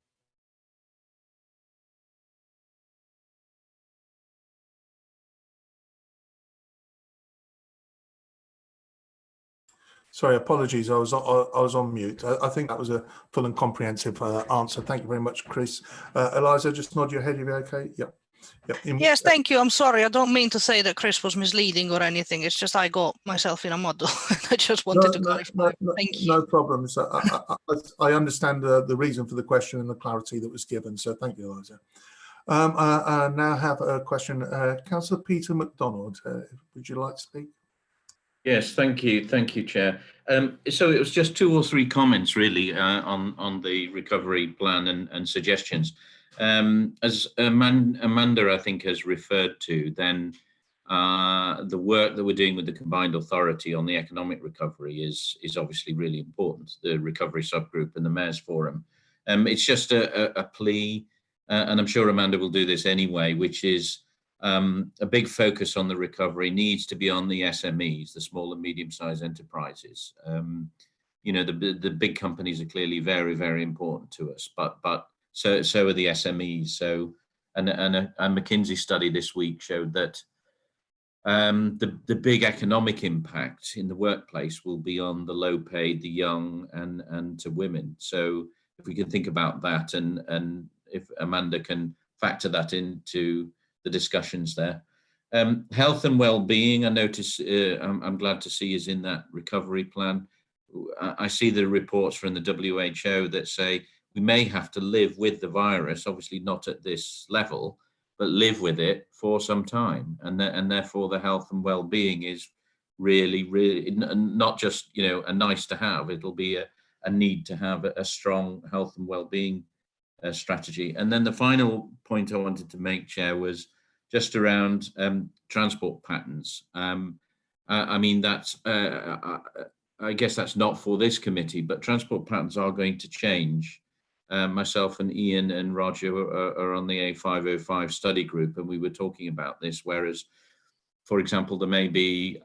Sorry, apologies. I was on mute. I think that was a full and comprehensive answer. Thank you very much, Chris. Eliza, just nod your head if you're okay. Yep. Yep. Yes, thank you. I'm sorry. I don't mean to say that Chris was misleading or anything. It's just I got myself in a muddle. I just wanted to clarify. Thank you. No problems. I understand the reason for the question and the clarity that was given. So thank you, Eliza. I now have a question. Councillor Peter McDonald, would you like to speak? Yes, thank you, Chair. So it was just 2 or 3 comments really on the recovery plan and suggestions. As Amanda, I think, has referred to, then the work that we're doing with the combined authority on the economic recovery is obviously really important. The recovery subgroup and the Mayor's Forum. It's just a plea, and I'm sure Amanda will do this anyway, which is a big focus on the recovery needs to be on the SMEs, the small and medium-sized enterprises. You know, the big companies are clearly very, very important to us, but so are the SMEs. So, and a McKinsey study this week showed that the big economic impact in the workplace will be on the low-paid, the young, and to women. So, if we can think about that, and if Amanda can factor that into the discussions there. Health and well-being, I notice, I'm glad to see is in that recovery plan. I see the reports from the WHO that say we may have to live with the virus, obviously not at this level, but live with it for some time. And therefore the health and well-being is really, really not just, you know, a nice to have, it'll be a need to have a strong health and well-being strategy. And then the final point I wanted to make, Chair, was just around transport patterns. I mean, that's I guess that's not for this committee, but transport patterns are going to change. Myself and Ian and Roger are on the A505 study group, and we were talking about this, whereas, for example, there may be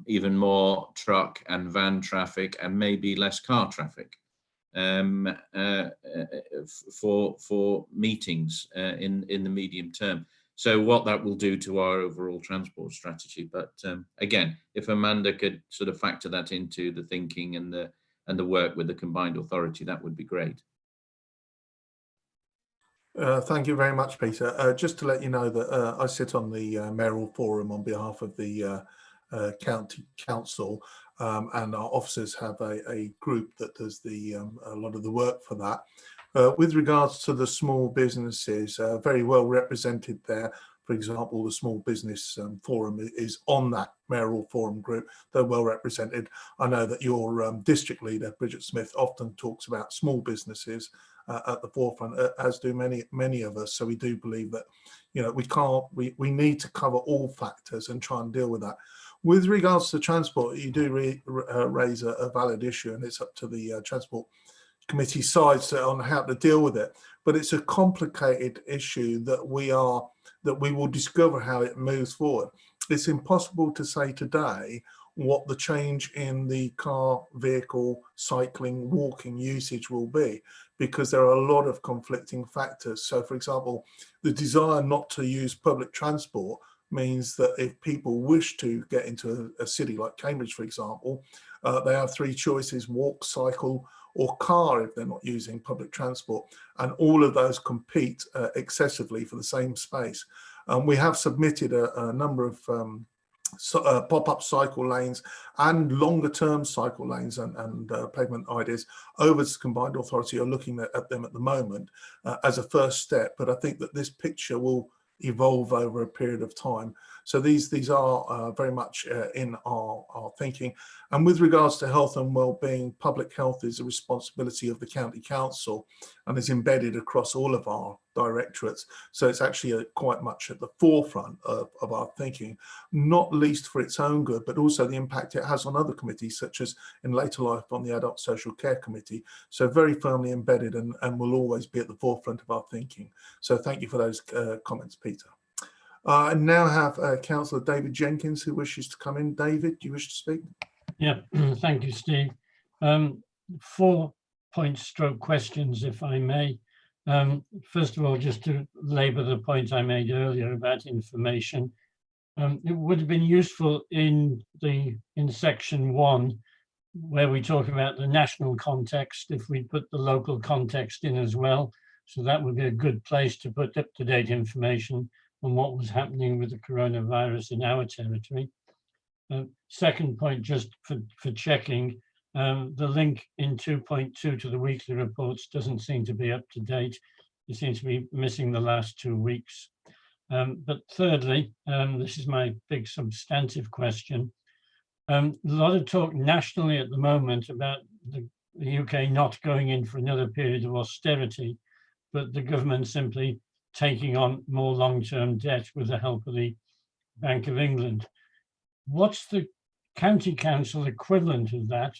even more truck and van traffic and maybe less car traffic for meetings in the medium term. So what that will do to our overall transport strategy. But again, if Amanda could sort of factor that into the thinking and the work with the combined authority, that would be great. Thank you very much, Peter. Just to let you know that I sit on the mayoral forum on behalf of the county council, and our officers have a group that does a lot of the work for that. With regards to the small businesses, very well represented there. For example, the Small Business Forum is on that mayoral forum group. They're well represented. I know that your district leader, Bridget Smith, often talks about small businesses at the forefront, as do many of us. So we do believe that, you know, we need to cover all factors and try and deal with that. With regards to transport, you do raise a valid issue, and it's up to the Transport Committee sides on how to deal with it. But it's a complicated issue that we will discover how it moves forward. It's impossible to say today what the change in the car, vehicle, cycling, walking usage will be, because there are a lot of conflicting factors. So, for example, the desire not to use public transport means that if people wish to get into a city like Cambridge, for example, they have 3 choices: walk, cycle, or car if they're not using public transport. And all of those compete excessively for the same space. We have submitted a number of pop-up cycle lanes and longer-term cycle lanes and pavement ideas over to the Combined Authority. Are looking at them at the moment as a first step, but I think that this picture will evolve over a period of time. So these are very much in our thinking. And with regards to health and well-being, public health is a responsibility of the County Council and is embedded across all of our directorates. So it's actually quite much at the forefront of our thinking, not least for its own good, but also the impact it has on other committees, such as in later life on the Adult Social Care Committee. So very firmly embedded and will always be at the forefront of our thinking. So thank you for those comments, Peter. I now have Councillor David Jenkins who wishes to come in. David, do you wish to speak? Yeah, thank you, Steve. 4 point-stroke questions, if I may. First of all, just to labour the point I made earlier about information, it would have been useful in section 1, where we talk about the national context, if we put the local context in as well. So that would be a good place to put up-to-date information on what was happening with the coronavirus in our territory. Second point, just for checking, the link in 2.2 to the weekly reports doesn't seem to be up to date. It seems to be missing the last 2 weeks. But thirdly, this is my big substantive question. A lot of talk nationally at the moment about the UK not going in for another period of austerity, but the government simply taking on more long-term debt with the help of the Bank of England. What's the county council equivalent of that?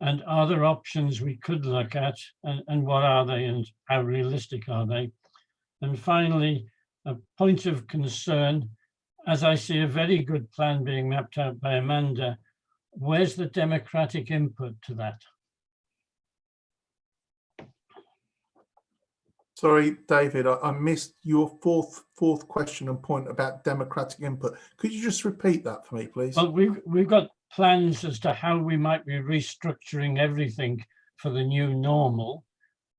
And are there options we could look at, and what are they, and how realistic are they? And finally, a point of concern, as I see a very good plan being mapped out by Amanda, where's the democratic input to that? Sorry, David, I missed your fourth question and point about democratic input. Could you just repeat that for me, please? Well, we've got plans as to how we might be restructuring everything for the new normal,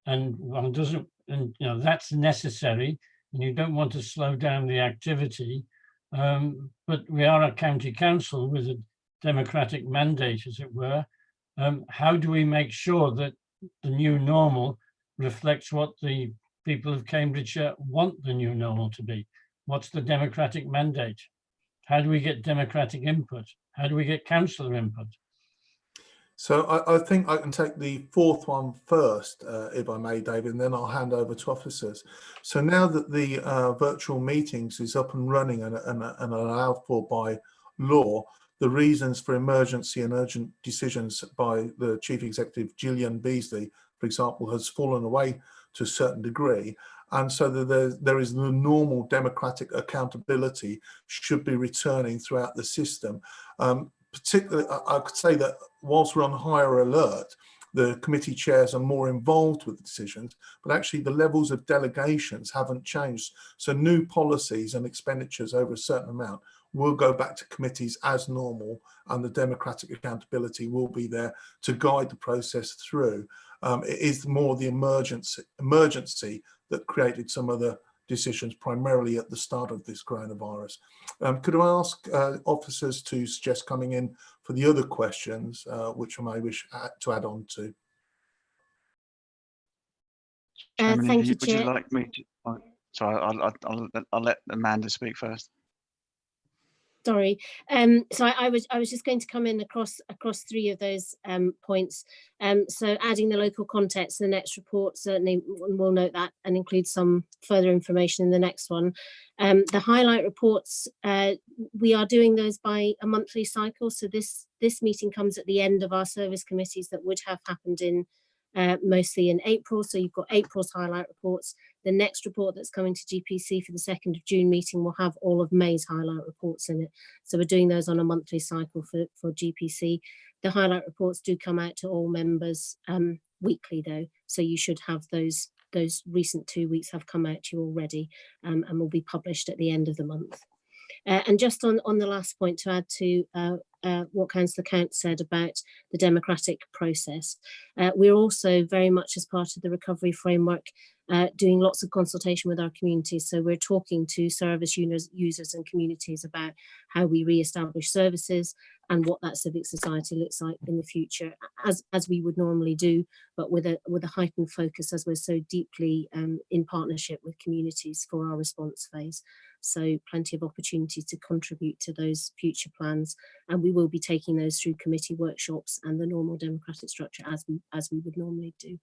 and one doesn't, and you know, that's necessary, and you don't want to slow down the activity. But we are a county council with a democratic mandate, as it were. How do we make sure that the new normal reflects what the people of Cambridgeshire want the new normal to be? What's the democratic mandate? How do we get democratic input? How do we get councillor input? So I think I can take the fourth one first, if I may, David, and then I'll hand over to officers. So now that the virtual meetings is up and running and allowed for by law, the reasons for emergency and urgent decisions by the Chief Executive, Gillian Beasley, for example, has fallen away to a certain degree. And so that there is the normal democratic accountability should be returning throughout the system. Particularly, I could say that whilst we're on higher alert, the committee chairs are more involved with the decisions, but actually the levels of delegations haven't changed. So new policies and expenditures over a certain amount will go back to committees as normal, and the democratic accountability will be there to guide the process through. It is more the emergency that created some of the decisions, primarily at the start of this coronavirus. Could I ask officers to suggest coming in for the other questions, which I may wish to add on to? Chairman, Thank you, would you Chair. like me to? Sorry, I'll let Amanda speak first. Sorry. So I was just going to come in across three of those points. So adding the local context in the next report, certainly we'll note that and include some further information in the next one. The highlight reports, we are doing those by a monthly cycle. So this meeting comes at the end of our service committees that would have happened in mostly in April. So you've got April's highlight reports. The next report that's coming to GPC for the 2nd of June meeting will have all of May's highlight reports in it. So we're doing those on a monthly cycle for GPC. The highlight reports do come out to all members weekly though. So you should have those recent 2 weeks have come out to you already and will be published at the end of the month. And just on the last point to add to what Councillor Count said about the democratic process, we're also very much as part of the recovery framework doing lots of consultation with our communities. So we're talking to service users and communities about how we re-establish services and what that civic society looks like in the future, as we would normally do, but with a heightened focus as we're so deeply in partnership with communities for our response phase. So plenty of opportunities to contribute to those future plans, and we will be taking those through committee workshops and the normal democratic structure as we would normally do.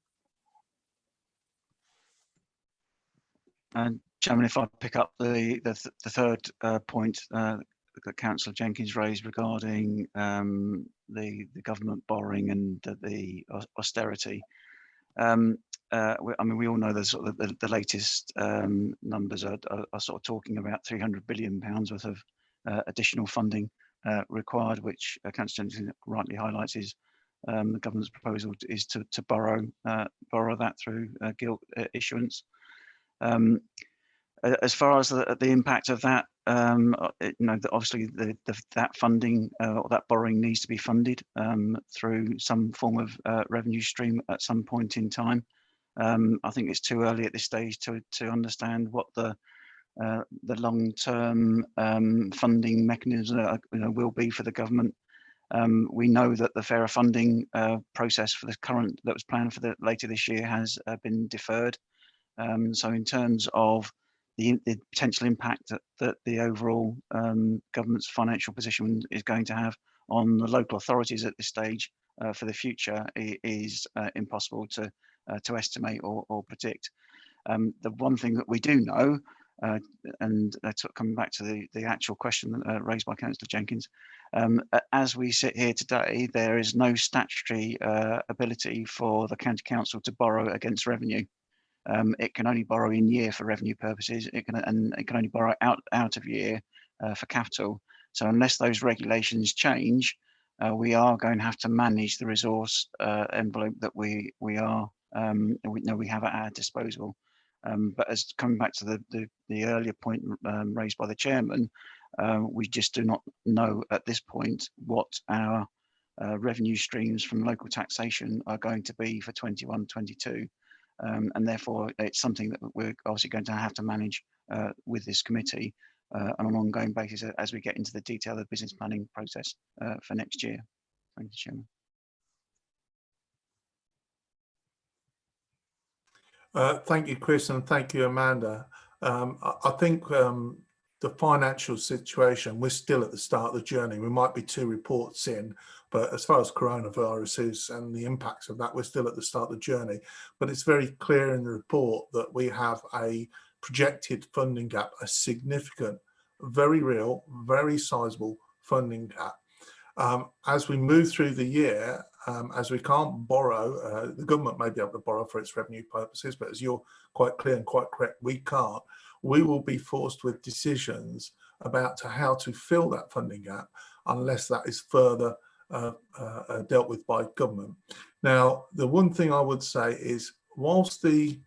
And Chairman, if I pick up the third point that Councillor Jenkins raised regarding the government borrowing and the austerity. I mean, we all know the latest numbers are sort of talking about £300 billion worth of additional funding required, which Councillor Jenkins rightly highlights is the government's proposal is to borrow that through gilt issuance. As far as the impact of that, obviously that funding or that borrowing needs to be funded through some form of revenue stream at some point in time. I think it's too early at this stage to understand what the the long-term funding mechanism will be for the government. We know that the fairer funding process for the current that was planned for the later this year has been deferred. So in terms of the potential impact that the overall government's financial position is going to have on the local authorities at this stage for the future is impossible to estimate or predict. The one thing that we do know, and coming back to the actual question raised by Councillor Jenkins, as we sit here today, there is no statutory ability for the county council to borrow against revenue. It can only borrow in year for revenue purposes. It can only borrow out of year for capital. So unless those regulations change, we are going to have to manage the resource envelope that we have at our disposal. But as coming back to the earlier point raised by the chairman, we just do not know at this point what our revenue streams from local taxation are going to be for 21-22. And therefore, it's something that we're obviously going to have to manage with this committee on an ongoing basis as we get into the detail of the business planning process for next year. Thank you, Chairman. Thank you, Chris, and thank you, Amanda. I think the financial situation, we're still at the start of the journey. We might be 2 reports in, but as far as coronavirus is and the impacts of that, we're still at the start of the journey. But it's very clear in the report that we have a projected funding gap, a significant, very real, very sizable funding gap. As we move through the year, as we can't borrow, the government may be able to borrow for its revenue purposes, but as you're quite clear and quite correct, we can't. We will be forced with decisions about how to fill that funding gap unless that is further dealt with by government. Now, the one thing I would say is whilst the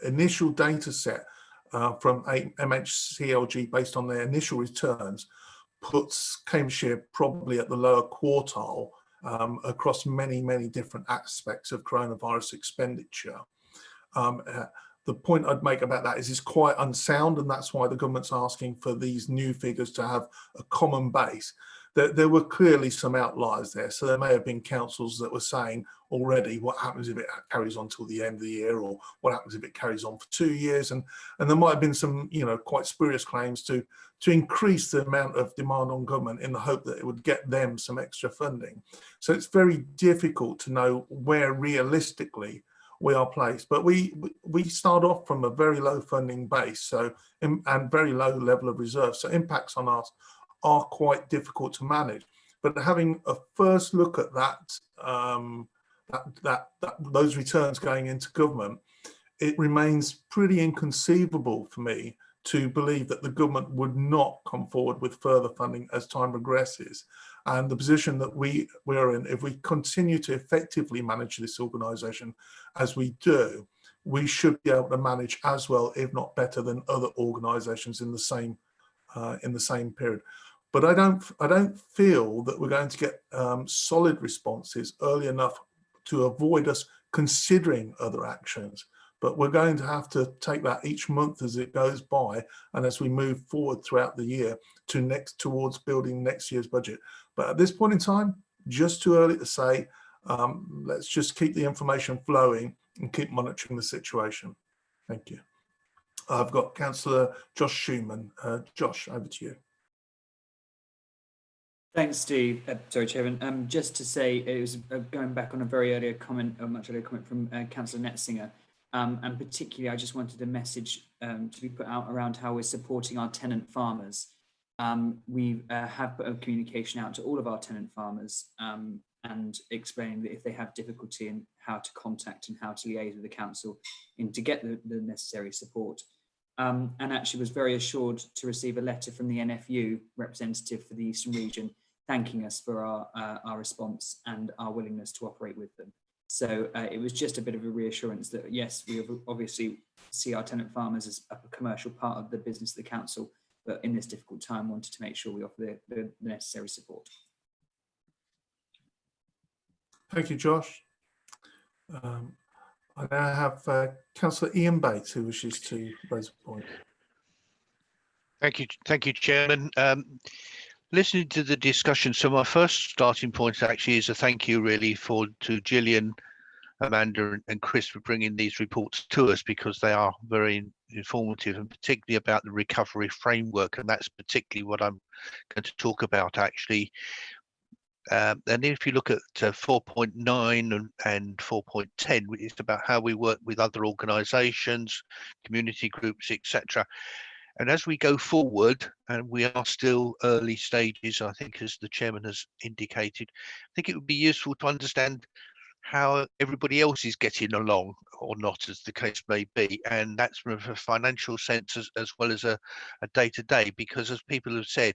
initial data set from MHCLG based on their initial returns puts Cambridgeshire probably at the lower quartile across many, many different aspects of coronavirus expenditure. The point I'd make about that is it's quite unsound, and that's why the government's asking for these new figures to have a common base. There were clearly some outliers there, so there may have been councils that were saying already what happens if it carries on till the end of the year, or what happens if it carries on for 2 years, and there might have been some quite spurious claims to increase the amount of demand on government in the hope that it would get them some extra funding. So it's very difficult to know where realistically we are placed, but we start off from a very low funding base, and very low level of reserve, so impacts on us are quite difficult to manage. But having a first look at those returns going into government, it remains pretty inconceivable for me to believe that the government would not come forward with further funding as time progresses. And the position that we're in, if we continue to effectively manage this organisation as we do, we should be able to manage as well, if not better, than other organisations in the same period. But I don't feel that we're going to get solid responses early enough to avoid us considering other actions. But we're going to have to take that each month as it goes by, and as we move forward throughout the year towards building next year's budget. But at this point in time, just too early to say. Let's just keep the information flowing and keep monitoring the situation. Thank you. I've got Councillor Josh Schumann. Josh, over to you. Thanks, Steve. Sorry, Chairman. Just to say, it was going back on a very earlier comment, a much earlier comment from Councillor Netzinger. And particularly, I just wanted a message to be put out around how we're supporting our tenant farmers. We have put a communication out to all of our tenant farmers and explaining that if they have difficulty in how to contact and how to liaise with the council to get the necessary support. And actually was very assured to receive a letter from the NFU representative for the Eastern region, thanking us for our response and our willingness to operate with them. So it was just a bit of a reassurance that, yes, we obviously see our tenant farmers as a commercial part of the business of the council, but in this difficult time wanted to make sure we offer the necessary support. Thank you, Josh. I now have Councillor Ian Bates, who wishes to raise a point. Thank you, Chairman. Listening to the discussion, so my first starting point actually is a thank you really to Gillian, Amanda and Chris for bringing these reports to us, because they are very informative, and particularly about the recovery framework, and that's particularly what I'm going to talk about actually. And if you look at 4.9 and 4.10, it's about how we work with other organisations, community groups, etc. And as we go forward, and we are still early stages, I think, as the chairman has indicated, I think it would be useful to understand how everybody else is getting along or not, as the case may be. And that's from a financial sense as well as a day-to-day, because as people have said,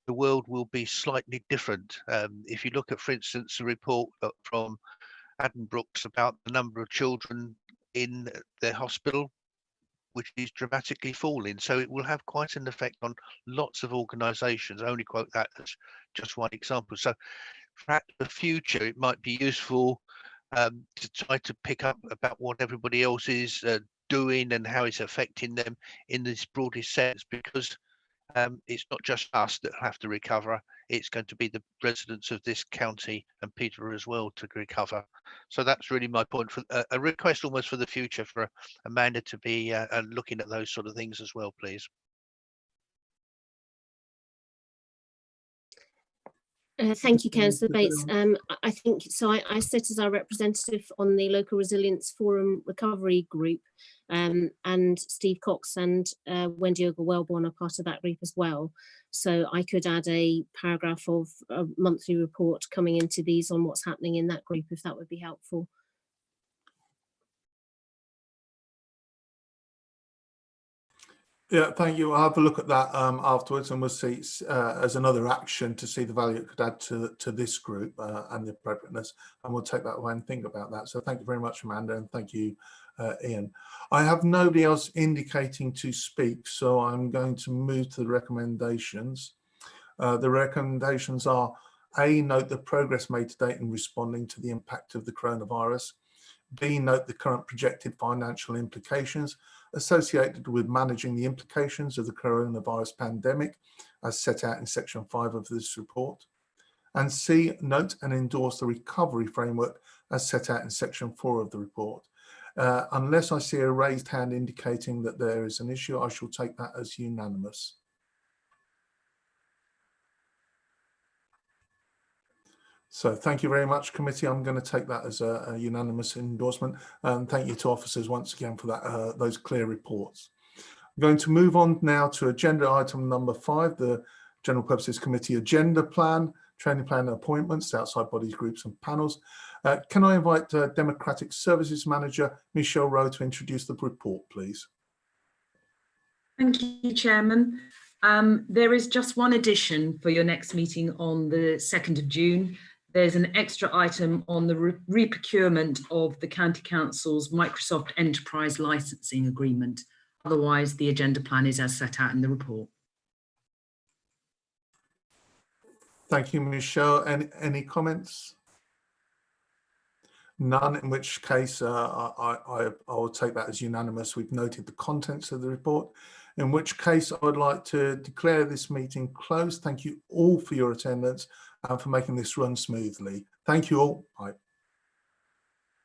the world will be slightly different. If you look at, for instance, the report from Adam Brooks about the number of children in their hospital, which is dramatically falling. So it will have quite an effect on lots of organisations. I only quote that as just one example. So for the future, it might be useful to try to pick up about what everybody else is doing and how it's affecting them in this broadest sense, because it's not just us that have to recover, it's going to be the residents of this county and Peterborough as well to recover. So that's really my point, for a request almost for the future for Amanda to be looking at those sort of things as well, please. Thank you, Councillor Bates. I think so. I sit as our representative on the Local Resilience Forum Recovery Group, and Steve Cox and Wendy Ogle-Wellborn are part of that group as well. So I could add a paragraph of a monthly report coming into these on what's happening in that group, if that would be helpful. Yeah, thank you. I'll have a look at that afterwards, and we'll see as another action to see the value it could add to this group and the appropriateness, and we'll take that away and think about that. So thank you very much, Amanda, and thank you, Ian. I have nobody else indicating to speak, so I'm going to move to the recommendations. The recommendations are: A, note the progress made to date in responding to the impact of the coronavirus. B, note the current projected financial implications associated with managing the implications of the coronavirus pandemic, as set out in section 5 of this report. And C, note and endorse the recovery framework as set out in section 4 of the report. Unless I see a raised hand indicating that there is an issue, I shall take that as unanimous. So thank you very much, committee. I'm going to take that as a unanimous endorsement, and thank you to officers once again for that those clear reports. I'm going to move on now to agenda item number 5, the General Purposes Committee Agenda Plan, Training Plan Appointments, outside bodies, groups and panels. Can I invite Democratic Services Manager Michelle Rowe to introduce the report, please? Thank you, Chairman. There is just one addition for your next meeting on the 2nd of June. There's an extra item on the re-procurement of the County Council's Microsoft Enterprise Licensing Agreement. Otherwise, the agenda plan is as set out in the report. Thank you, Michelle. Any comments? None, in which case I will take that as unanimous. We've noted the contents of the report, in which case I would like to declare this meeting closed. Thank you all for your attendance and for making this run smoothly. Thank you all. Bye.